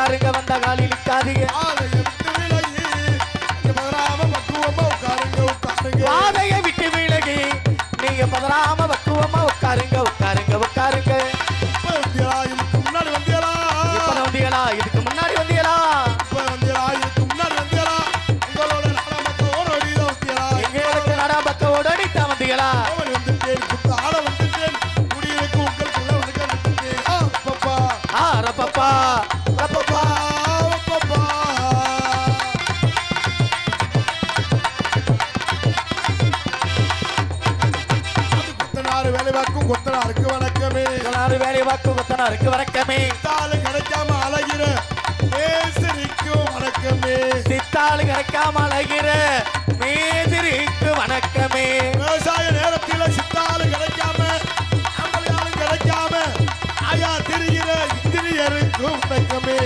உட்காருங்க வந்த காலில் நிற்காதீங்க பாதையை விட்டு விலகி நீங்க பதறாம பக்குவமா உட்காருங்க உட்காருங்க உட்காருங்க முன்னாடி வந்தியலா இப்ப வந்தியலா இதுக்கு முன்னாடி வந்தியலா இதுக்கு முன்னாடி வந்தியலா உங்களோட நாடாமக்கோட அடிதான் வந்தியலா எங்களுக்கு நாடாமக்கோட அடித்தான் வந்தியலா வந்துட்டேன் ஆட வந்துட்டேன் குடியிருக்கு உங்களுக்குள்ள வந்துட்டேன் ரப்பப்பா ரப்பப்பா ரப்பப்பா ரப்பப்பா கொத்தனாரு வேலை வாக்கும் கொத்தனாருக்கு வணக்கமே கொத்தனாரு வேலை வாக்கும் கொத்தனாருக்கு வணக்கமே தாளு கிடைக்காம அழகிற மேசரிக்கும் வணக்கமே சித்தாளு கிடைக்காம அழகிற மேதிரிக்கு வணக்கமே விவசாய நேரத்தில் சித்தாளு கிடைக்காம நம்மளையாலும் கிடைக்காம ஆயா தெரிகிற இந்திரியருக்கும் வணக்கமே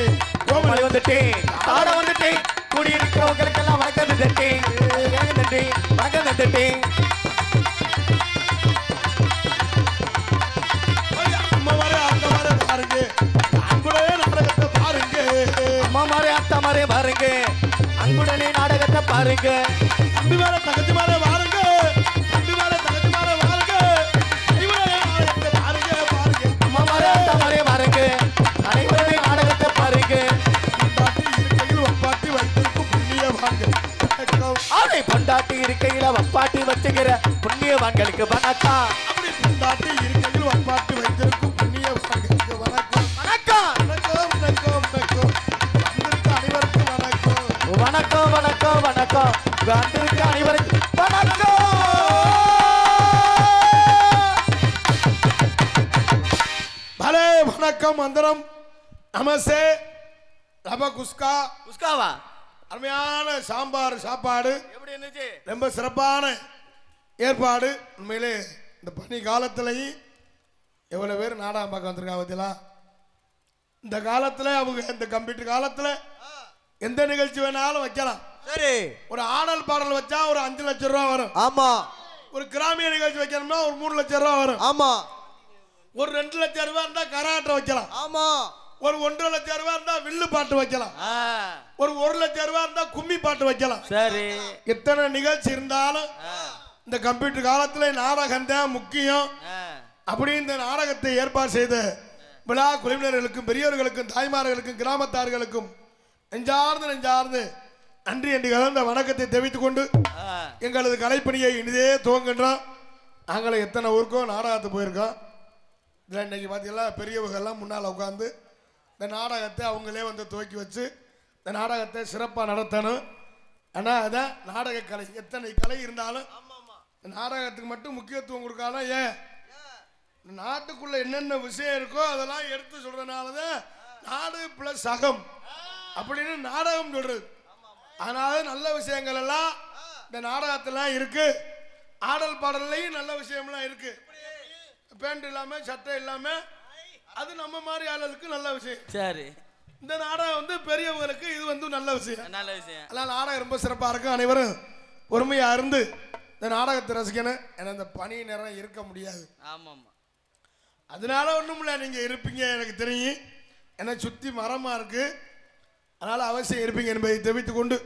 கோமலை வந்துட்டேன் ஆட வந்துட்டேன் கூடியிருக்கிறவங்களுக்கெல்லாம் வணக்கம் தந்துட்டேன் வணக்கம் தந்துட்டேன் அம்மா வர அந்த வர பாருங்க அன்புடைய நாடகத்தை பாருங்க அம்மா மாறே அத்தா மாறே பாருங்க அன்புடனே நாடகத்தை பாருங்க தம்பி மேல தங்கச்சி மேல பாருங்க தம்பி மேல தங்கச்சி மேல பாருங்க இவரே நாடகத்தை பாருங்க பாருங்க அம்மா மாறே அத்தா மாறே பாருங்க அனைவருமே நாடகத்தை பாருங்க பாட்டி வைத்திருக்கும் புண்ணிய வாங்க அவனை கொண்டாட்டி இருக்கையில வப்பாட்டி வச்சுக்கிற புண்ணியவான்களுக்கு வணக்கம் அப்படி கொண்டாட்டி இருக்கையில் வப்பாட்டி வைத்திருக்கும் புண்ணிய வாங்களுக்கு வணக்கம் வணக்கம் வணக்கம் வணக்கம் வணக்கம் வந்திருக்க அனைவருக்கும் வணக்கம் வணக்கம் வணக்கம் வணக்கம் வந்திருக்க அனைவருக்கும் வணக்கம் பலே வணக்கம் மந்திரம் நமசே ரப குஸ்கா குஸ்காவா அருமையான சாம்பார் சாப்பாடு எப்படி இருந்துச்சு ரொம்ப சிறப்பான ஏற்பாடு உண்மையிலே இந்த பனி காலத்திலையும் எவ்வளோ பேர் நாடகம் பார்க்க வந்திருக்காங்க பார்த்தீங்களா இந்த காலத்தில் அவங்க இந்த கம்ப்யூட்டர் காலத்தில் எந்த நிகழ்ச்சி வேணாலும் வைக்கலாம் சரி ஒரு ஆடல் பாடல் வச்சா ஒரு 5 லட்சம் ரூபா வரும் ஆமா ஒரு கிராமிய நிகழ்ச்சி வைக்கணும்னா ஒரு 3 லட்சம் ரூபா வரும் ஆமா ஒரு 2 லட்சம் ரூபா இருந்தா கராட்டை வைக்கலாம் ஆமா ஒரு 1.5 லட்சம் ரூபா இருந்தா வில்லு பாட்டு வைக்கலாம் ஒரு 1 லட்சம் ரூபா இருந்தா கும்மி பாட்டு வைக்கலாம் சரி எத்தனை நிகழ்ச்சி இருந்தாலும் இந்த கம்ப்யூட்டர் காலத்துல நாடகம் தான் முக்கியம் அப்படி இந்த நாடகத்தை ஏற்பாடு செய்த விழா குழுவினர்களுக்கும் பெரியவர்களுக்கும் தாய்மார்களுக்கும் கிராமத்தார்களுக்கும் நெஞ்சார்ந்து நன்றி என்று கலந்த வணக்கத்தை தெரிவித்துக் கொண்டு எங்களது கலைப்பணியை இனிதே துவங்குகின்றோம். நாங்களும் எத்தனை ஊருக்கோ நாடகத்தை போயிருக்கோம். இதில் இன்னைக்கு பார்த்தீங்கன்னா பெரியவர்கள்லாம் முன்னால் உட்காந்து இந்த நாடகத்தை அவங்களே வந்து துவக்கி வச்சு இந்த நாடகத்தை சிறப்பாக நடத்தணும். ஆனால் அதான் நாடக கலை எத்தனை கலை இருந்தாலும் நாடகத்துக்கு மட்டும் முக்கியத்துவம் கொடுக்காதான். ஏன் நாட்டுக்குள்ள என்னென்ன விஷயம் இருக்கோ அதெல்லாம் எடுத்து சொல்றதுனாலதான் நாடு பிளஸ் அகம் அப்படின்னு நாடகம் சொல்றது. அதனால நல்ல விஷயங்கள் எல்லாம் இந்த நாடகத்திலாம் இருக்கு. ஆடல் பாடல்லையும் நல்ல விஷயம்லாம் இருக்கு. பேண்ட் இல்லாம சட்டை இல்லாம அது நம்ம மாதிரி ஆளுகளுக்கு நல்ல விஷயம். சரி, இந்த நாடகம் வந்து பெரியவங்களுக்கு இது வந்து நல்ல விஷயம். அதனால நாடகம் ரொம்ப சிறப்பா இருக்கும். அனைவரும் பொறுமையா இருந்து இந்த நாடகத்தை ரசிக்கணும். ஏன்னா இந்த பனி நேரம் இருக்க முடியாது. ஆமாம், அதனால ஒன்றும் இல்லை, நீங்கள் இருப்பீங்க எனக்கு தெரியும். ஏன்னா சுற்றி மரமாக இருக்குது, அதனால் அவசியம் இருப்பீங்க என்பதை தெரிவித்துக் கொண்டு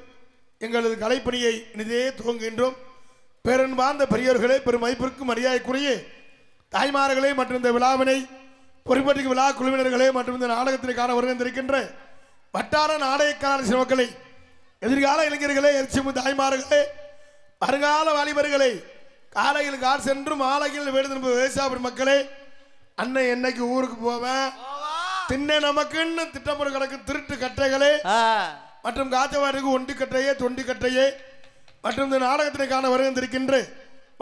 எங்களது கலைப்பணியை இனிதே துவங்குகின்றோம். பேரன்பார்ந்த பெரியோர்களே, பெரும் மதிப்பிற்கும் மரியாதைக்குரிய தாய்மார்களே மற்றும் இந்த விழாவினை பொறுப்பேற்கும் விழா குழுவினர்களே மற்றும் இந்த நாடகத்திற்கான வருகின்ற வட்டார நாடகக்கார மக்களை, எதிர்கால இளைஞர்களே, எரிச்சிமு தாய்மார்களே, வருங்கால வாலிபர்களே, காலையில் கார் சென்று மாலையில் வீடு திரும்ப விவசாய மக்களே, அண்ணன் என்னைக்கு ஊருக்கு போவேன் தின்ன நமக்குன்னு திட்டமுறை கிடக்கும் திருட்டு கட்டைகளே மற்றும் காத்தவாடிக்கு ஒண்டி கட்டையே தொண்டி கட்டையே மற்றும் இந்த நாடகத்திற்கான வருகின்ற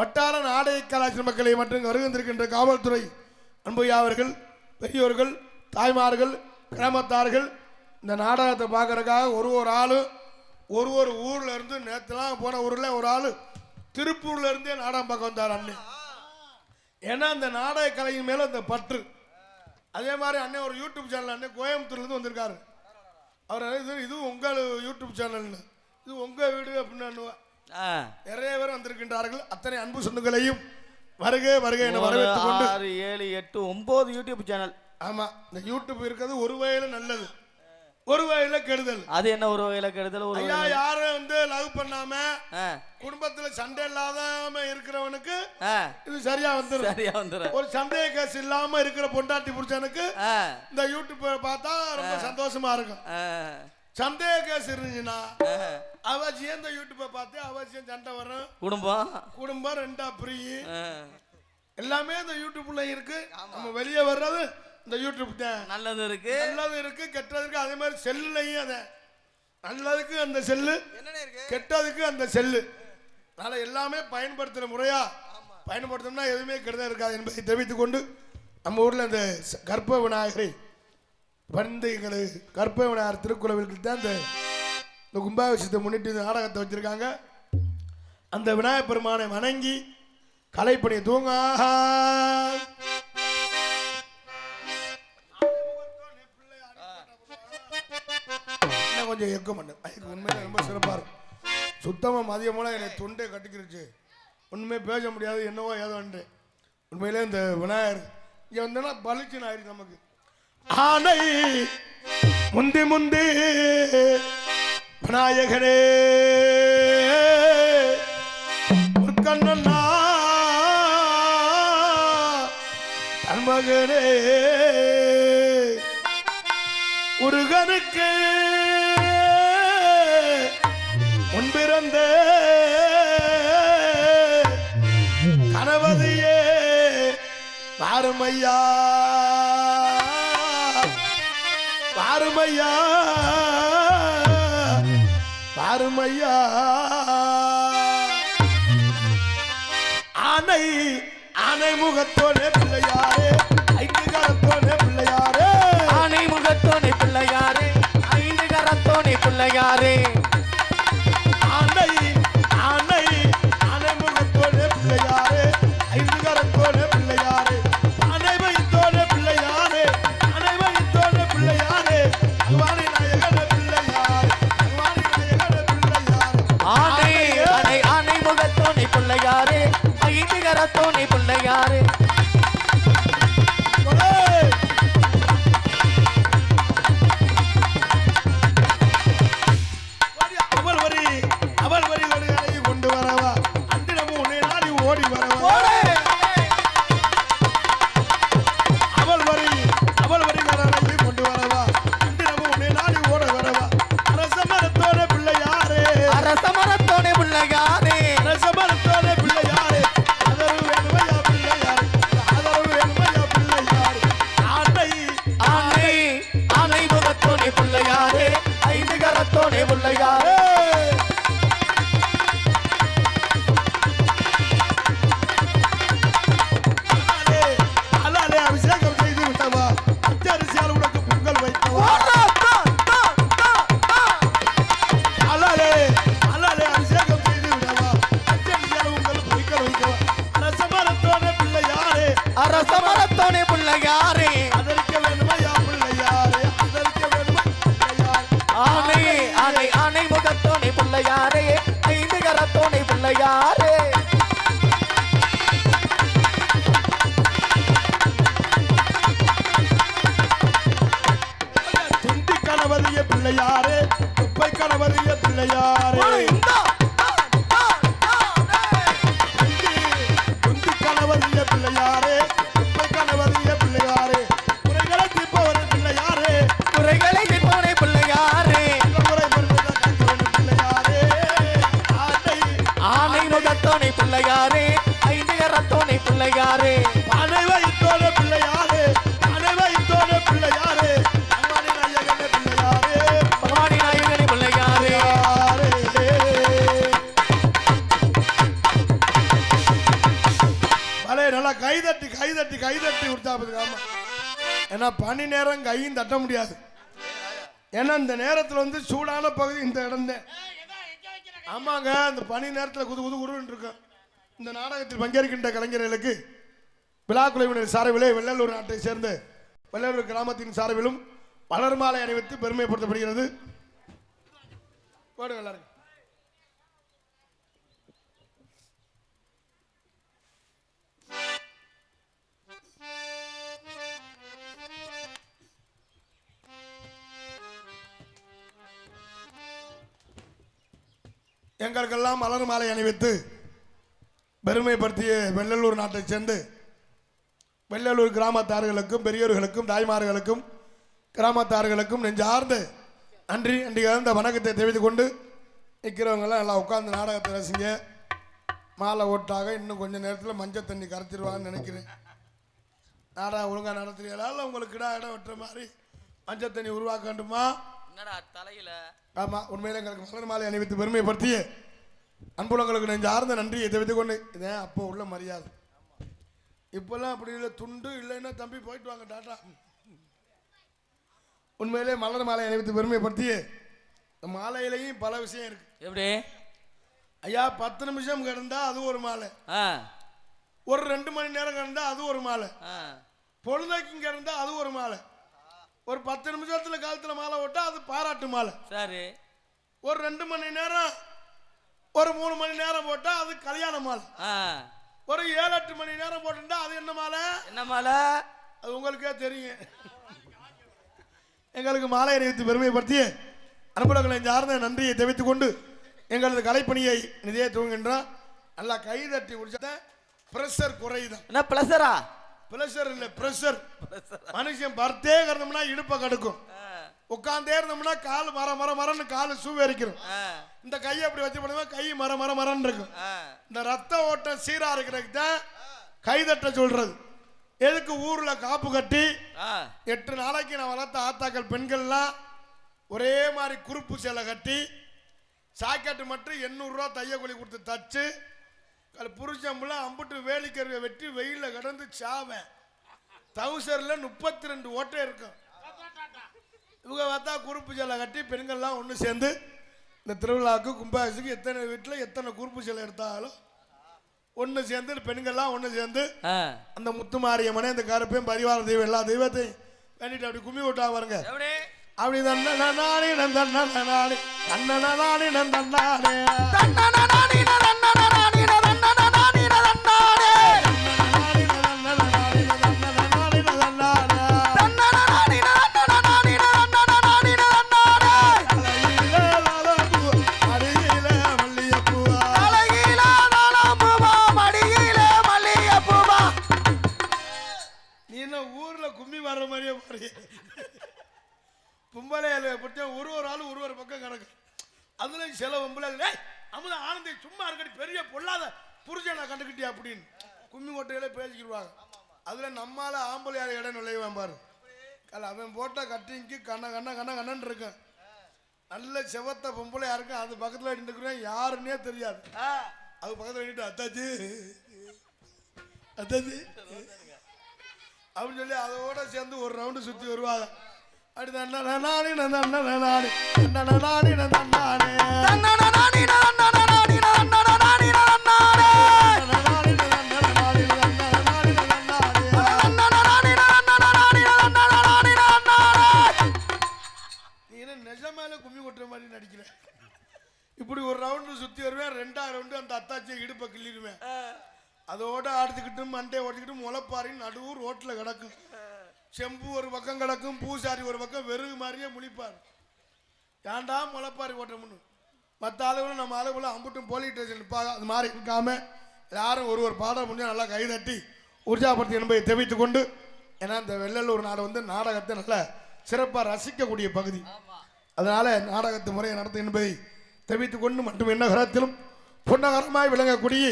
வட்டார நாடக கலாச்சார மக்களை மற்றும் வருகின்ற காவல்துறை அன்பையாவர்கள், பெரியோர்கள், தாய்மார்கள், கிராமத்தார்கள் இந்த நாடகத்தை பார்க்கறதுக்காக ஒரு ஆளும் ஒரு ஊர்ல இருந்து நேற்றுலாம் போன ஊர்ல ஒரு ஆள் திருப்பூர்ல இருந்தே நாடகம் பார்க்க வந்தார் அண்ணன். ஏன்னா அந்த நாடக கலையின் மேல அந்த பற்று. அதே மாதிரி அண்ணன் ஒரு யூடியூப் சேனல் அண்ணன் கோயம்புத்தூர்லேருந்து வந்திருக்காரு. அவர் இது உங்கள் யூடியூப் சேனல், இது உங்க வீடு அப்படின்னு நிறைய பேர் வந்திருக்கின்றார்கள். அத்தனை அன்பு சொந்தங்களையும் வருக வருக என வரவேற்றுக் கொண்டு 6, 7, 8, 9 யூடியூப் சேனல். ஆமா, இந்த யூடியூப் இருக்கிறது ஒரு வகையில் நல்லது. ஒரு வகையில கெடுதல். அது என்ன ஒரு வகையில கெடுதல்? ஒரு ஐயா யாரும் வந்து லவ் பண்ணாம ஆ குடும்பத்துல சண்டை இல்லாம இருக்கிறவனுக்கு ஆ இது சரியா வந்துரும். சரியா வந்துரும். ஒரு சந்தேக கேஸ் இல்லாம இருக்கிற பொண்டாட்டி புருஷனுக்கு இந்த யூடியூப் பார்த்தா ரொம்ப சந்தோஷமா இருக்கும். சந்தேக கேஸ் இருந்துச்சுன்னா அவசியம் இந்த யூடியூப்பை பார்த்து அவசியம் சண்டை வரும். குடும்பம் ரெண்டா பிரியும். எல்லாமே இந்த யூடியூப்ல இருக்கு. நம்ம வெளியே வர்றது இந்த யூடியூப் தான். நல்லது இருக்கு கெட்டது இருக்கு. அதே மாதிரி செல்லுலையும் அதை நல்லதுக்கு அந்த செல்லு, கெட்டதுக்கு அந்த செல்லு. அதனால எல்லாமே பயன்படுத்துற முறையா பயன்படுத்தணும்னா எதுவுமே கெடுதல் இருக்காது என்பதை தெரிவித்துக் கொண்டு நம்ம ஊர்ல இந்த கற்ப விநாயகரை வந்து எங்களுக்கு கற்ப விநாயகர் திருக்குறளுக்கு தான் இந்த கும்பாபிஷேகத்தை முன்னிட்டு இந்த நாடகத்தை வச்சிருக்காங்க. அந்த விநாயகர் பெருமானை வணங்கி கலைப்பணி தூங்க கொஞ்சம் எக்க மாட்டேன். அதுக்கு உண்மையில ரொம்ப சிறப்பா இருக்கும். சுத்தமா மதியம் மூலம் என்னை தொண்டை கட்டிக்கிருச்சு. ஒண்ணுமே பேச முடியாது. என்னவோ ஏதோ உண்மையிலே இந்த விநாயகர் இங்க வந்தா பலிச்சுன்னு ஆயிருக்கு நமக்கு. ஆனை முந்தி முந்தி விநாயகனே கண்ணன்னா மகனே முருகனுக்கு முன்பிறந்த கணபதியே வாருமையா வாருமையா வாருமையா ஆனை ஆனை முகத்தோனே பிள்ளையாரே ஐந்து கரத்தோனே பிள்ளையாரே ஆனை முகத்தோனே பிள்ளையாரே ஐந்து கரத்தோனே பிள்ளையாரே ஆனை ஆனை ஆனை முகத்தோனே பிள்ளையாரே ஐந்து கரத்தோனே பிள்ளையாரே ஆனை வைத்தோனே பிள்ளையாரே ஆனை வைத்தோனே பிள்ளையாரே அல்வாணி நாயகனே பிள்ளையாரே அல்வாணி நாயகனே பிள்ளையாரே ஆனை ஆனை ஆனை முகத்தோனே பிள்ளையாரே ஐந்து கரத்தோனே பிள்ளையாரே அரசமரத்தோனே பிள்ளையாரே அதற்கு வேணுமையா பிள்ளையாரே அதற்கு வேணுமா ஆனை ஆனை ஆனை முகத்தோனே பிள்ளையாரே ஐந்து கரத்தோனே பிள்ளையாரே துண்டி கணவதிய பிள்ளையாரே குப்பை கணவதிய பிள்ளையாரே துண்டி கணவதிய பிள்ளையாரே குப்பை கணவதிய பிள்ளையாரே குறைகளை தீர்ப்பவரே பிள்ளையாரே குறைகளை தீர்ப்பவரே பிள்ளையாரே முறை பிள்ளையாரே ஆனை முகத்தோனே பிள்ளையாரே ஐந்து கரத்தோனே பிள்ளையாரே ஆனை வைத்தோனே பிள்ளையாரே ஆனை வைத்தோனே பிள்ளையாரே அம்மாடி நாயகனே பிள்ளையாரே பவானி நாயகனே பிள்ளையாரே பலே நல்லா கைதட்டி கைதட்டி கைதட்டி கொடுத்தாப்புது. ஆமா, ஏன்னா பனி நேரம் கையும் தட்ட முடியாது. ஏன்னா இந்த நேரத்தில் வந்து சூடான பகுதி இந்த இடம் தான். ஆமாங்க, இந்த பனி நேரத்தில் குது குது குருன்னு இருக்கும். இந்த நாடகத்தில் பங்கேற்கின்ற கலைஞர்களுக்கு விழா குழுவினர் சார்பிலே வெள்ளலூர் நாட்டை சேர்ந்த வெள்ளலூர் கிராமத்தின் சார்பிலும் மலர் மாலை அணிவித்து பெருமைப்படுத்தப்படுகிறது. போடுங்க எல்லாரும். எங்களுக்கெல்லாம் மலர் மாலை அணிவித்து பெருமைப்படுத்திய வெள்ளலூர் நாட்டைச் சேர்ந்து வெள்ளலூர் கிராமத்தார்களுக்கும் பெரியோர்களுக்கும் தாய்மார்களுக்கும் கிராமத்தார்களுக்கும் நெஞ்சார்ந்து நன்றி கலந்த வணக்கத்தை தெரிவித்துக் கொண்டு நிற்கிறவங்கெல்லாம் நல்லா உட்கார்ந்து நாடகத்தை ரசிங்க. மாலை ஓட்டாக இன்னும் கொஞ்சம் நேரத்தில் மஞ்சள் தண்ணி கரைச்சிருவாங்கன்னு நினைக்கிறேன். நாடகம் ஒழுங்காக நடத்துறீங்களா உங்களுக்கு இடம் வெட்டுற மாதிரி மஞ்சள் தண்ணி உருவாக்க வேண்டுமா? தலையில ஆமாம், உண்மையில எங்களுக்கு மலர் மாலை அணிவித்து பெருமைப்படுத்திய அன்புலங்களுக்கு நெஞ்சார்ந்த நன்றியை தெரிவித்துக் கொண்டு இதே அப்போ உள்ள மரியாதை. இப்பெல்லாம் அப்படி இல்லை, துண்டு இல்லைன்னா தம்பி போயிட்டு வாங்க டாட்டா. உண்மையிலே மலர் மாலை அணிவித்து பெருமைப்படுத்திய மாலையிலையும் பல விஷயம் இருக்கு. எப்படி ஐயா 10 நிமிஷம் கிடந்தா அது ஒரு மாலை, ஒரு 2 மணி நேரம் கிடந்தா அது ஒரு மாலை, பொழுதைக்கும் கிடந்தா அது ஒரு மாலை, ஒரு 10 நிமிஷத்துல காலத்துல மாலை ஓட்டா அது பாராட்டு மாலை. சரி, ஒரு 2 மணி நேரம் ஒரு 3 மணி நேரம் போட்டா அது கல்யாண மாலை, ஒரு 7-8 மணி நேரம் போட்டுட்டா அது என்ன மாலை? என்ன மாலை அது உங்களுக்கே தெரியும். எங்களுக்கு மாலை அணிவித்து பெருமைப்படுத்திய அன்புலங்களை சார்ந்த நன்றியை தெரிவித்துக் கொண்டு எங்களது கலைப்பணியை நிதியை தூங்குகின்றான். நல்லா கைதட்டி முடிச்ச பிரஷர் குறையுதான். என்ன பிரஷரா? பிரஷர் இல்ல, பிரஷர். மனுஷன் பர்த்தே கிடந்தோம்னா இடுப்பை கடுக்கும், உட்கார்ந்தே இருந்தோம்னா கால் மரன்னு காலு சூவேரிக்கிறோம். இந்த கையை அப்படி வச்சு பண்ணுவோம், கை மரன்னு இருக்கும். இந்த ரத்த ஓட்டம் சீரா இருக்கிறதுக்கு தான் கைதட்ட சொல்றது. எதுக்கு ஊர்ல காப்பு கட்டி 8 நாளைக்கு நான் வளர்த்த ஆத்தாக்கள் பெண்கள்லாம் ஒரே மாதிரி குறுப்பு சேலை கட்டி சாக்கெட்டு மட்டும் 800 ரூபா தையக்கூலி கொடுத்து தச்சு புருஷம்புல அம்புட்டு வேலிக்கருவை வெட்டி வெயில கடந்து சாவேன். தவுசரில் 32 ஓட்டை இருக்கும். இவங்க பார்த்தா குறுப்பு சேலை கட்டி பெண்கள்லாம் ஒன்று சேர்ந்து இந்த திருவிழாவுக்கு கும்பாபிஷேகத்துக்கு எத்தனை வீட்டில் எத்தனை குறுப்பு சேலை எடுத்தாலும் ஒன்று சேர்ந்து பெண்கள்லாம் ஒன்று சேர்ந்து அந்த முத்துமாரியம்மனை இந்த கருப்பையும் பரிவார தெய்வம் எல்லா தெய்வத்தையும் வேண்டிட்டு அப்படி கும்மி விட்டா பாருங்க. அப்படி தன்னாடி நந்தாடி தன்னாடி நந்தாடி பொம்பளையில ஒரு ஆளு ஒரு பக்கம் கிடக்கு. அதுல சில பொம்பளை அமுத ஆனந்தி சும்மா இருக்கடி பெரிய பொல்லாத புருஷனை கண்டுக்கிட்டியா அப்படின்னு கும்மி கொட்டையில பேசிக்கிடுவாங்க. அதுல நம்மால ஆம்பளையால இடம் நுழைவான் பாரு. அவன் போட்ட கட்டிங்க்கு கண்ணன்னு இருக்கும். நல்ல செவத்த பொம்பளையா இருக்கும். அது பக்கத்துல நின்றுக்கிறேன், யாருன்னே தெரியாது. அது பக்கத்துல நின்று அத்தாச்சி அப்படின்னு சொல்லி அதோட சேர்ந்து ஒரு ரவுண்டு சுத்தி வருவாங்க. நிஜமால கும்மி கொட்டுற மாதிரி நடிக்கிறேன். இப்படி ஒரு ரவுண்டு சுத்தி வருவேன், 2ஆவது ரவுண்டு அந்த அத்தாச்சியை இடுப்பை கிள்ளிடுவேன். அதோட ஆடுத்துக்கிட்டு மண்டே ஓட்டிக்கிட்டு முளைப்பாரின் நடுவு ரோட்ல கிடக்கும். செம்பு ஒரு பக்கம் கிடக்கும், பூசாரி ஒரு பக்கம் வெறுகு மாதிரியே முழிப்பார். ஏன்டா முளைப்பாரி ஓட்டமுன்னு மற்ற ஆளுகளும் நம்ம ஆளுகளும் அம்புட்டும் போலீஸ் ஸ்டேஷன் நிற்பாங்க. அது மாதிரி இருக்காம யாரும் ஒரு பாடம் முடிஞ்சா நல்லா கைதட்டி உற்சாகப்படுத்தி என்பதை தெரிவித்துக் கொண்டு, ஏன்னா இந்த வெள்ளலூர் நாடு வந்து நாடகத்தை நல்ல சிறப்பாக ரசிக்கக்கூடிய பகுதி. அதனால நாடகத்து முறையை நடத்தும் என்பதை தெரிவித்துக் கொண்டு மட்டும் என்ன கரத்திலும் பொன்னகரமாய் விளங்கக்கூடிய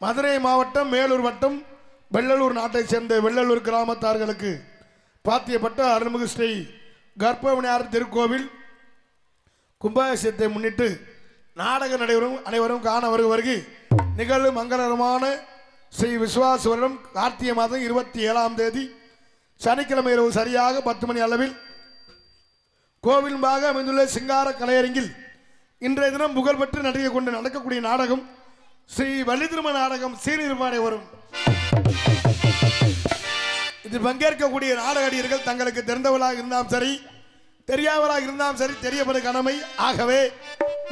மதுரை மாவட்டம் மேலூர் வட்டம் வெள்ளலூர் நாட்டை சேர்ந்த வெள்ளலூர் கிராமத்தார்களுக்கு பாத்தியப்பட்ட அருள்மிகு ஸ்ரீ கர்ப்பவிநாயகர் திருக்கோவில் கும்பாபிஷேகத்தை முன்னிட்டு நாடக நடைபெறும் அனைவரும் காண வருகை நிகழ்வு மங்களகரமான ஸ்ரீ விஸ்வாச வருடம் கார்த்திகை மாதம் 27ஆம் தேதி சனிக்கிழமை இரவு சரியாக 10 மணி அளவில் கோவிலும்பாக அமைந்துள்ள சிங்கார கலையரங்கில் இன்றைய தினம் புகழ்பெற்று நடிகை கொண்டு நடக்கக்கூடிய நாடகம் ஸ்ரீ வள்ளிதிரும நாடகம் சீர்நிர்மாணை வரும். இதில் பங்கேற்கக்கூடிய நாடகடியர்கள் தங்களுக்கு தெரிந்தவர்களாக இருந்தாலும் சரி தெரியாதவராக இருந்தாலும் சரி தெரியப்படும் கடமை. ஆகவே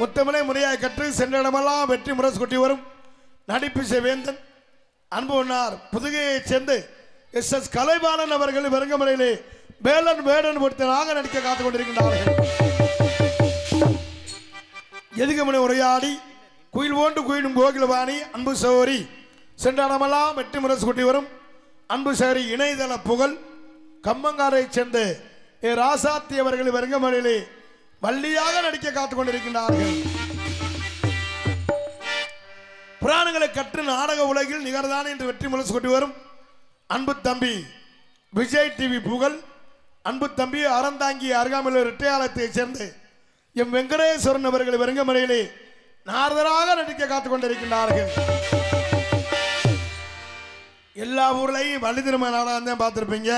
முத்தமிழை முறையாக கற்று சென்ற இடமெல்லாம் வெற்றி முரசு கொட்டி வரும் நடிப்பு வேந்தன் அன்புனார் புதுகையைச் சேர்ந்து SS கலைபாலன் அவர்கள் வெறுங்கமுறையிலே வேடன் பொறுத்தனாக நடிக்க காத்துக் கொண்டிருக்கின்றார்கள். எதுகமனை உரையாடி குயில் ஓண்டு குயிலும் கோகிலவாணி அன்பு சகோரி சென்ற இடமெல்லாம் வெற்றி முரசு கொட்டி வரும் அன்பு சகோரி இணையதள புகழ் கம்மங்காரை சேர்ந்த ராசாத்தி அவர்கள் வருங்கமலையிலே வள்ளியாக நடிக்க காத்துக் கொண்டிருக்கின்றார்கள். புராணங்களை கற்று நாடக உலகில் நிகர்தான் என்று வெற்றி முரசு கொட்டி வரும் அன்பு தம்பி விஜய் டிவி புகழ் அன்பு தம்பி அறந்தாங்கி அருகாமையில் இரட்டையாளத்தை சேர்ந்து எம் வெங்கடேஸ்வரன் அவர்கள் வெறுங்கமலையிலே நாரதராக நடிக்க காத்துக் கொண்டிருக்கின்றார்கள். எல்லா ஊர்லையும் வள்ளி திருமண நாடகம் தான் பார்த்துருப்பீங்க.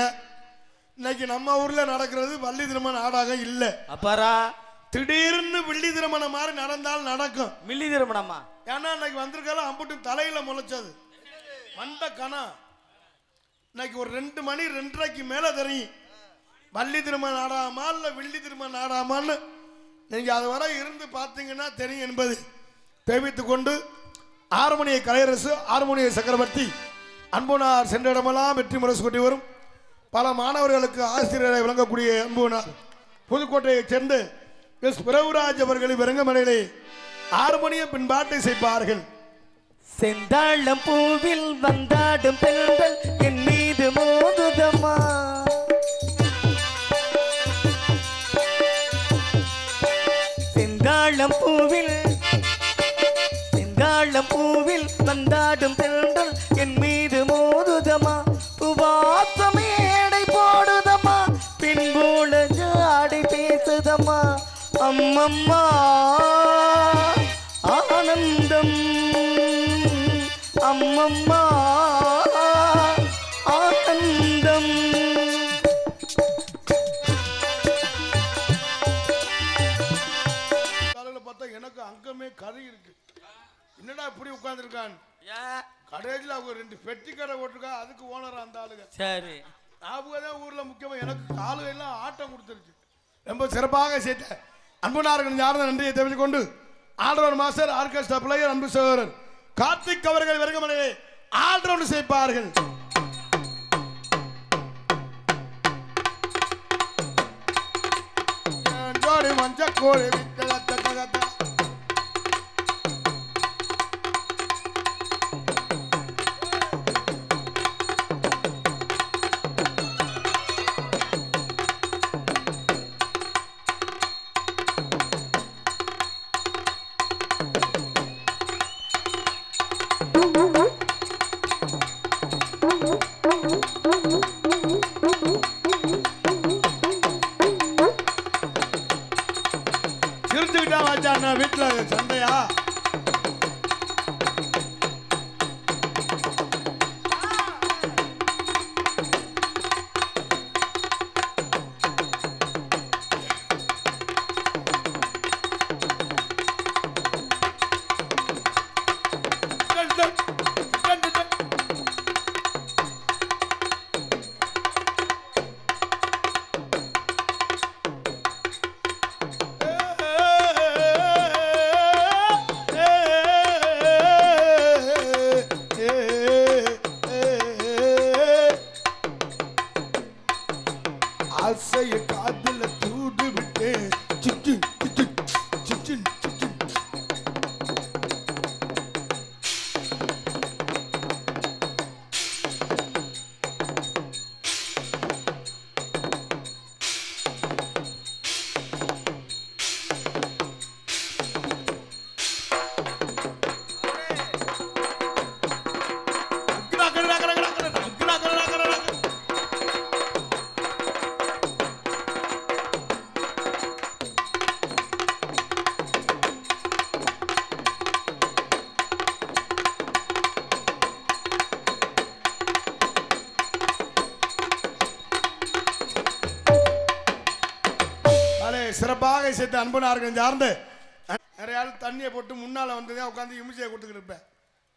இன்னைக்கு நம்ம ஊர்ல நடக்கிறது வள்ளி திருமண நாடகம் இல்ல. அப்பாரா திடீர்னு வெள்ளி திருமணம் மாதிரி நடந்தால் நடக்கும். மில்லி திருமணமா? ஏன்னா இன்னைக்கு வந்திருக்கால அம்புட்டு தலையில முளைச்சது மண்ட கணா. இன்னைக்கு ஒரு 2 மணி 2:30க்கு மேல தெரியும் வள்ளி திருமண நாடகமா இல்ல வெள்ளி திருமண நாடகமான்னு. நீங்க அது வரை இருந்து பார்த்தீங்கன்னா தெரியும் என்பது தெரிவித்துக் கொண்டு ஆறுமணிய கலையரசு ஆறுமணிய சக்கரவர்த்தி அன்புனார் சென்ற இடமெல்லாம் வெற்றி முரசு கொட்டி வரும் பல மாணவர்களுக்கு ஆசிரியரை விளங்கக்கூடிய அன்புனார் புதுக்கோட்டையைச் சேர்ந்து எஸ் பிரபுராஜ் அவர்கள் வெறுங்கமலையிலே ஆறுமணிய பின்பாட்டை செய்ப்பார்கள். செந்தாழம் பூவில் வந்தாடும் பெண்கள் என் மீது மோதுதம்மா, செந்தாழம் பூவில் வந்தாடும் பெண்கள் என் மீது மோதுதம்மா, புவாசமேடை போடுதம்மா, பின்போல ஜாடை பேசுதம்மா, அம்மம்மா ஆனந்தம் அம்மம்மா ஆனந்தம். பார்த்தா எனக்கு அங்கமே கறி இருக்கு. என்னடா இப்படி உட்கார்ந்துருக்கான்? கடைசியில் அவங்க 2 பெட்டி கடை போட்டிருக்கா. அதுக்கு ஓனர் அந்த ஆளுங்க. சரி, அவங்க தான் ஊர்ல முக்கியமா எனக்கு காலு எல்லாம் ஆட்டம் கொடுத்துருச்சு. ரொம்ப சிறப்பாக சேர்த்த அன்புனார்கள் யாரும் நன்றியை தெரிவித்துக் கொண்டு ஆல்ரவுண்ட் மாஸ்டர் ஆர்கெஸ்ட்ரா பிளேயர் அன்பு சகோதரர் கார்த்திக் அவர்கள் வெறுங்கமலையை ஆல்ரவுண்ட் செய்ப்பார்கள். மஞ்சக்கோழி சிரிச்சுக்கிட்டா வாச்சா வீட்டுல சண்டையா? ஆசைய காதுல தூது விட்டு சிச்சு சிச்சு சிச்சு சிச்சு. சிறப்பாக சேர்த்து அன்பனார்கள் சார்ந்து நிறைய ஆள் தண்ணியை போட்டு முன்னால வந்ததே உட்காந்து இமிச்சியை கொடுத்துக்கிட்டு இருப்பேன்.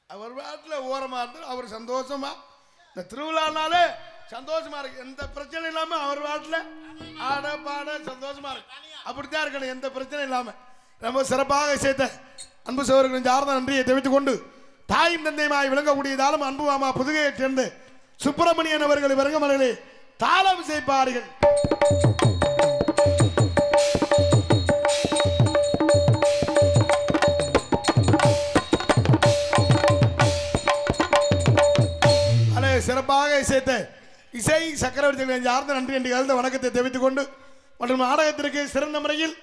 அவர் பாட்டில் ஓரமாக இருந்து அவர் சந்தோஷமா இந்த திருவிழானாலே சந்தோஷமா இருக்கு. எந்த பிரச்சனை இல்லாம அவர் பாட்டில் ஆட பாட சந்தோஷமா இருக்கு. அப்படித்தான் இருக்கணும், எந்த பிரச்சனை இல்லாம. ரொம்ப சிறப்பாக சேர்த்த அன்பு சோழர்களின் சார்ந்த நன்றியை தெரிவித்துக் கொண்டு தாயும் தந்தையுமாய் விளங்கக்கூடியதாலும் அன்பு மாமா புதுகையைச் சேர்ந்து சுப்பிரமணியன் அவர்கள் வருங்கமலையிலே தாளம் செய்ப்பார்கள். சிறப்பாக இசைத்த இசை சக்கரவர்த்திகளை சார்ந்த நன்றி என்று கலந்த வணக்கத்தை தெரிவித்துக் கொண்டு மற்றும் நாடகத்திற்கு சிறந்த முறையில்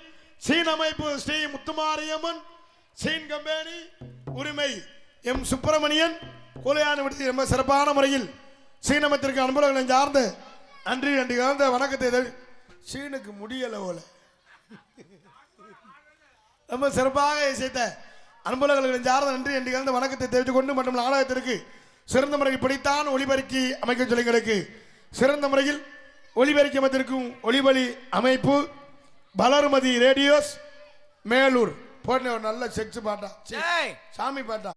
சீன் அமைப்பு ஸ்ரீ முத்துமாரியம்மன் சீன் கம்பெனி உரிமை எம் சுப்பிரமணியன் கோலையான விடுதி ரொம்ப சிறப்பான முறையில் சீனமத்திற்கு அன்புகளை சார்ந்த நன்றி என்று கலந்த வணக்கத்தை சீனுக்கு முடியல போல ரொம்ப சிறப்பாக இசைத்த அன்புலகளின் சார்ந்த நன்றி என்று கலந்த வணக்கத்தை தெரிவித்துக் கொண்டு மற்றும் நாடகத்திற்கு சிறந்த முறையில் பிடித்தான் ஒளிபெருக்கி அமைக்க சொல்லிங்களுக்கு சிறந்த முறையில் ஒளிபெருக்கி அமைத்திருக்கும் ஒளிபலி அமைப்பு பலர்மதி ரேடியோஸ் மேலூர் போட்ட ஒரு நல்ல செக்ஸ் பாட்டா சாமி பாட்டா